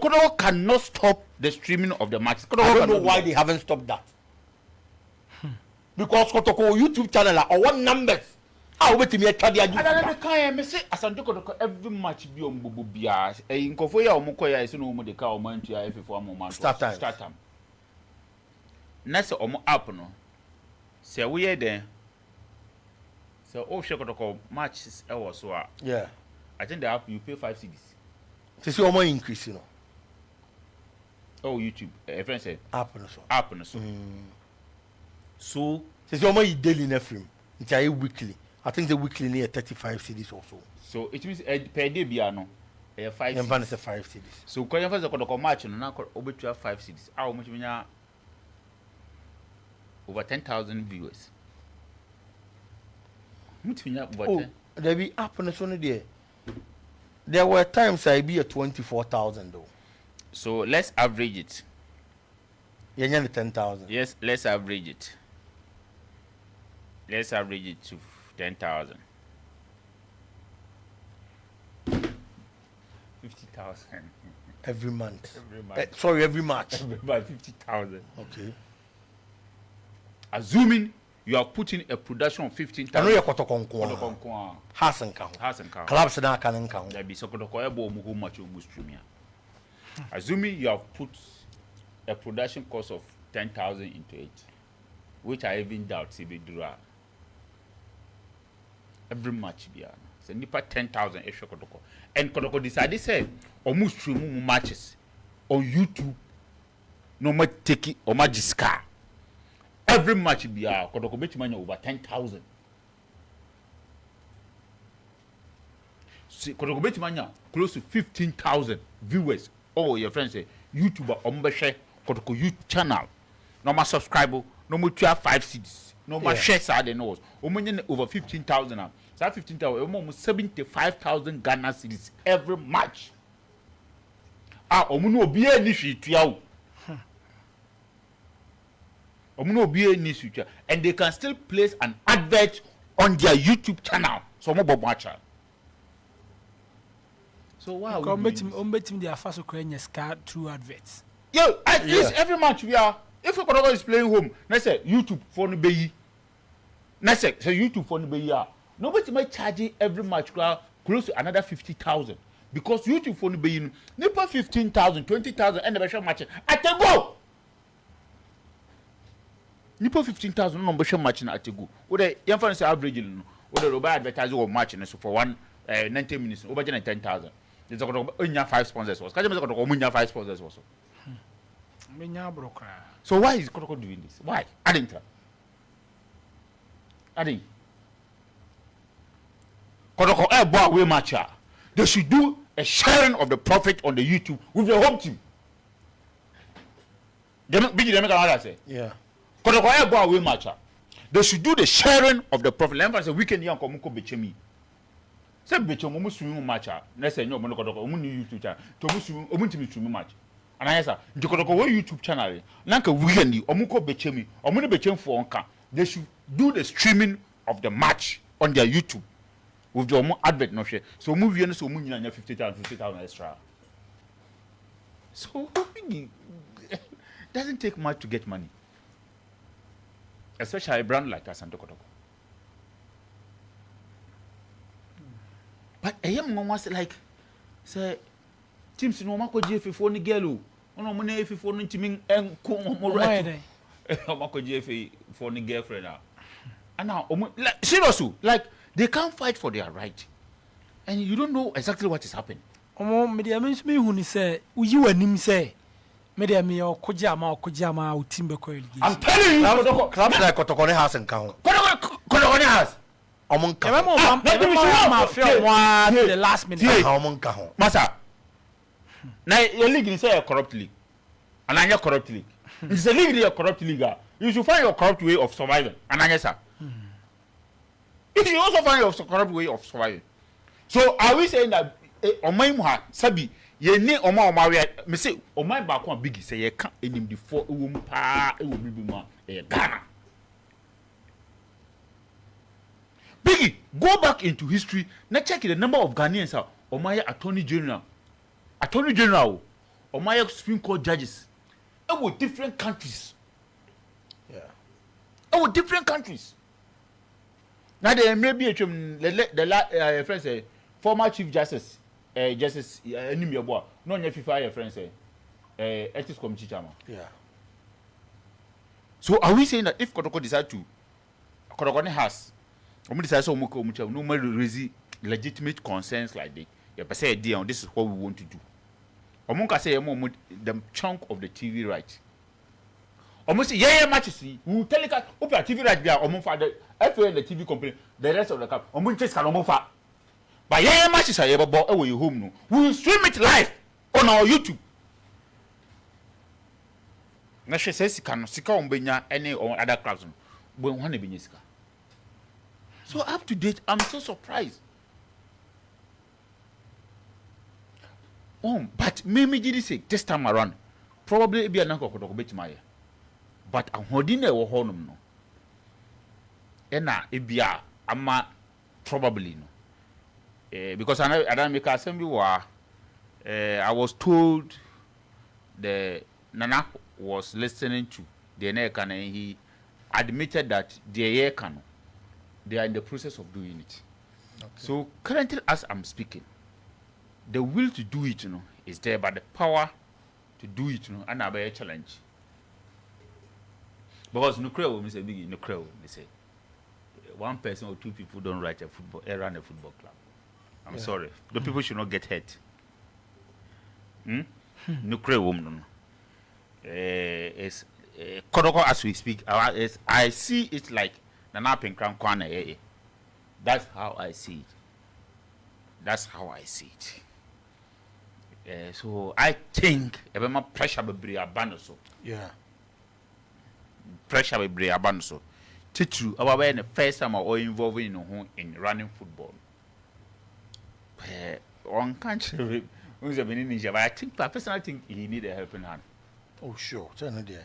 Kotoko cannot stop the streaming of the matches. I don't know why they haven't stopped that. Because Kotoko YouTube channel or one numbers. How wait me try dia. I can't me say asante Kotoko every match bi on bobo bia. Nkofo ya omuko ya ese no omo de ka omo antua efefo amoma. Start time. Na se omo app no. Se we ye den. So oh share Kotoko matches e was so. Yeah. I think the app you pay 5 cedis. See omo increase, you know. Oh YouTube. A friend said App no so. App no so. So see omo daily na film. It's a weekly. I think the weekly near 35 cedis also. So it means per day bia no. 5 cedis. Emban is 5 cedis. So when you first Kotoko match no na obetua 5 cedis. How much mean over 10,000 viewers. Oh, there be app on the Sony there. There were times I be at 24,000 though. So let's average it. Yeah, 10,000. Yes, let's average it. Let's average it to 10,000. 50,000 every month. Every month. Sorry, every match. Every month, 50,000. Okay. Assuming you are putting a production of 15,000. I know you're Kotoko. Hasn't count. Collapse na can count. There be so Kotoko ebo mu much o stream here. Assuming you have put a production cost of 10,000 into it, which I even doubt say be do every match be so nipa 10,000 extra Kotoko. And Kotoko decided say almost stream matches on YouTube. No more take it or magiska. Every match be Kotoko bet money over 10,000. See Kotoko bet money close to 15,000 viewers. Oh, your friends say YouTuber ombeshe Kotoko YouTube channel. No more subscriber, no more 5 cedis. No more share side and knows. Over 15,000 now. So 15,000 almost 75,000 Ghana cedis every match. Omuno obi ani hwitua. And they can still place an advert on their YouTube channel. So more match. So why are we doing their first Ukrainian scar through adverts? Yo, at least every match we are. If a Kotoko is playing home, let's say YouTube for the bay. Let's say YouTube for the bay. Nobody might charge every match close to another 50,000 because YouTube for the bay. Nipa 15,000, 20,000, and the match. At the go. Nipa 15,000 number show match at the go. What the young fans average no. What the robot advertising or match so for 90 minutes over 10,000. There's a Kotoko 5 sponsors was. Kaje Kotoko 5 sponsors also. So why is Kotoko doing this? Why? I didn't. Kotoko boy we matcha. They should do a sharing of the profit on the YouTube with the home team. Say. Yeah. Kotoko boy we matcha. They should do the sharing of the profit. Let me say weekend yan komuko bechemi. Say bechomo mu swim matcha. Let's say no mo Kotoko mu new YouTube channel. To mu swim omu team swim match. And I say Kotoko we YouTube channel. Nanka weekend omuko bechemi. Omu ne bechem for onka. They should do the streaming of the match on their YouTube with your advert no share. So move you so move 50,000 extra. So it doesn't take much to get money. Especially a brand like Asante Kotoko. But a young one was like say teams no mako GFA for ni girl. Ono mo na efi for no ntimi enko mo right. Mako GFA for ni girlfriend now. And now like, seriously, like they can't fight for their right. And you don't know exactly what is happening. Media means me who say you and him say media me or kojama utimbe ko. I'm telling you, clubs like Kotoko has and count. Kotoko has. Among the last minute. Masa. Now your league is a corrupt league. And I'm a corrupt league. It's a league, a corrupt league. You should find your corrupt way of surviving. And I guess you should also find your corrupt way of surviving. So are we saying that Omaimha Sabi ye ne Oma me say Omai back one biggie say ye can't him before pa it will be more Ghana. Biggie, go back into history. Now check the number of Ghanaians are Omaya Attorney General. or my Supreme Court judges, with different countries. Yeah. With different countries. Now there may be the friend say former Chief Justice, Justice Nimyabo, no FIFA your friend say, Ethics Committee chairman. Yeah. So are we saying that if Kotoko decide to, Kotoko has, decide so no more raise legitimate concerns like this, you say idea this is what we want to do. Omunka say the chunk of the TV right. Almost matches. We will tell you that TV right there. The FA and the TV company, the rest of the cap. Just can omunfa. But matches are able to away home. No, we will stream it live on our YouTube. Na she says can sika ombenya any or other clubs. But one be sika. So up to date, I'm so surprised. But maybe did say this time around, probably be an uncle Kotoko bet my. But I'm holding a honum no. Ena ebia ama probably no. Because I don't make assembly I was told the Nana was listening to the Nekan and he admitted that the Nekan they are in the process of doing it. Okay. So currently as I'm speaking, the will to do it, is there, but the power to do it, and a challenge. Because Nukreo will say big Nukreo, they say one person or two people don't run a football club. I'm sorry. The people should not get hurt. Nukreo is Kotoko as we speak. I see it like Nana Pinkram Kwana. That's how I see it. That's how I see it. So I think my pressure will be abandoned. Yeah. Pressure will be abandoned. Teacher, about when the first time I was involved in running football. On country, I think I personally think he need a helping hand. Oh sure, certainly.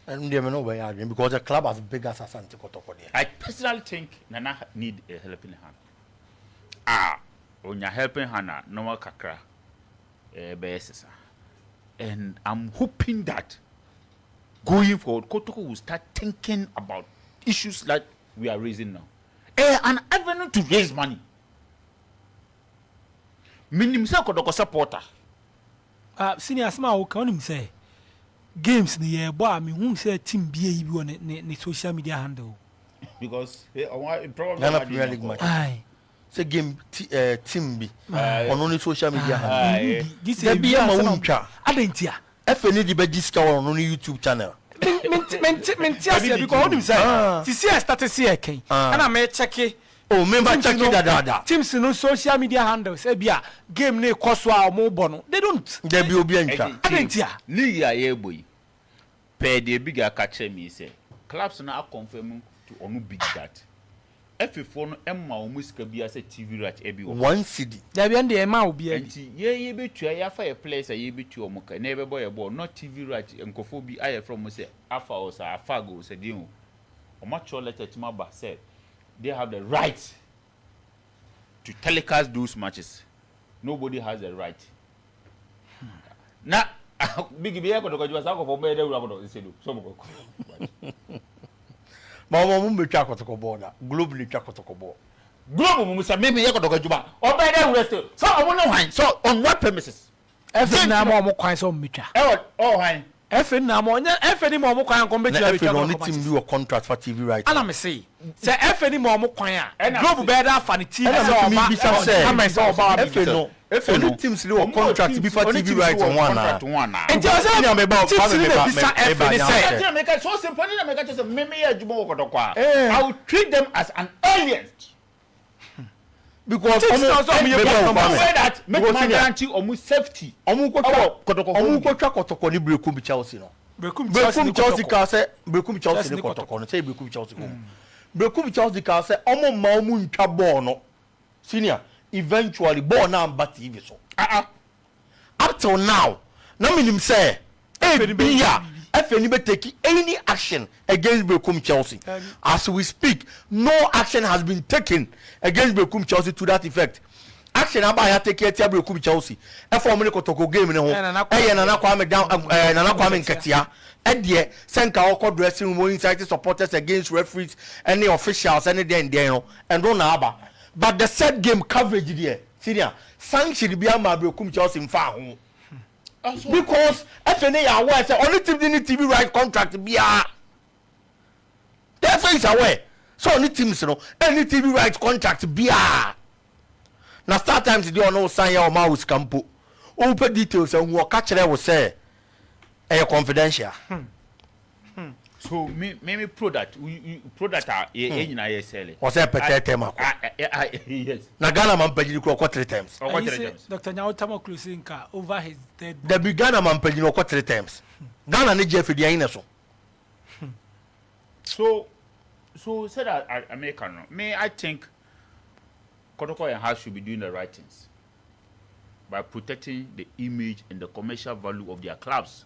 And they may know where because the club as big as Asante Kotoko. I personally think Nana need a helping hand. When you're helping Hannah, no more kakra, and I'm hoping that going forward, Kotoko will start thinking about issues like we are raising now. An avenue to raise money. Minimum Kotoko supporter. Senior Small, can him say games near boy, me who say team be on the social media handle. Because probably Aye. Say game team be on only social media. This is be a mawuncha. Adentia. FND the disco on only YouTube channel. Mentia because him say. See I started see again. And I may check it. Oh, remember check it that. Teams no social media handles. Ebia game ne koswa or mo bono. They don't. There be obiancha. Adentia. Ni ya ye boy. Per the bigger catch me say. Clubs now confirm to onu big that. F4 Emma almost can be as a TV right every one city. There be and the Emma will be a ye be to a fireplace, a be to a mocha, never boy a ball, not TV right, and Kofobi I from say Alpha or Fargo said you. Or much letter to my boss said they have the right to telecast those matches. Nobody has the right. Now, big be able to go to a sack of a Mama mumbe chako toko boda. Globally chako toko boda. Global musa maybe yako toka juba. Or by the rest. So I want to wine. So on what premises? FN na mo kwan so mitra. Oh wine. FN na mo nya FN mo kwan ko mbetia we only team do a contract for TV right. Ana me say. Say FN mo kwan a. Global be da fa ni TV so me bisa say. Am say oba FN no. Only teams do a contract before TV right on one. And just say me about FN say. So simple na make just me ajumo okotokwa. I will treat them as an alien. Because that make my guarantee almost safety. Kotoko ni Brekum Chelsea no. Brekum Chelsea ka say Brekum Chelsea ni Kotoko no say Brekum Chelsea ko. Brekum Chelsea ka say omo ma omo ntwa ball no. Senior eventually ball na amba TV so. Up till now, na minim say FNB be taking any action against Brekum Chelsea. As we speak, no action has been taken against Brekum Chelsea to that effect. action aba ya take it abro kum Chelsea e form ne Kotoko game ne ho e Nana Kwame down Nana Kwame nkatia e de senka okọ dressing room inside supporters against referees any officials any den no and no na aba but the set game coverage there senior sanction bi ama abro kum Chelsea mfa ho because FNA are aware say only team need TV right contract bia therefore is aware so only teams no any TV right contract bia na start times dey on no sign ya o ma us campo o pe details and wo ka kire wo say e confidential so me product nyina ye sell o say petete mako yes na Ghana man pagini ko 3 times Dr. Nyawo Tamo closing car over his dead body. the big Ghana man pagini ko 3 times Ghana ne GFA dey in so said that American no me I think Kotoko and House should be doing the right things by protecting the image and the commercial value of their clubs.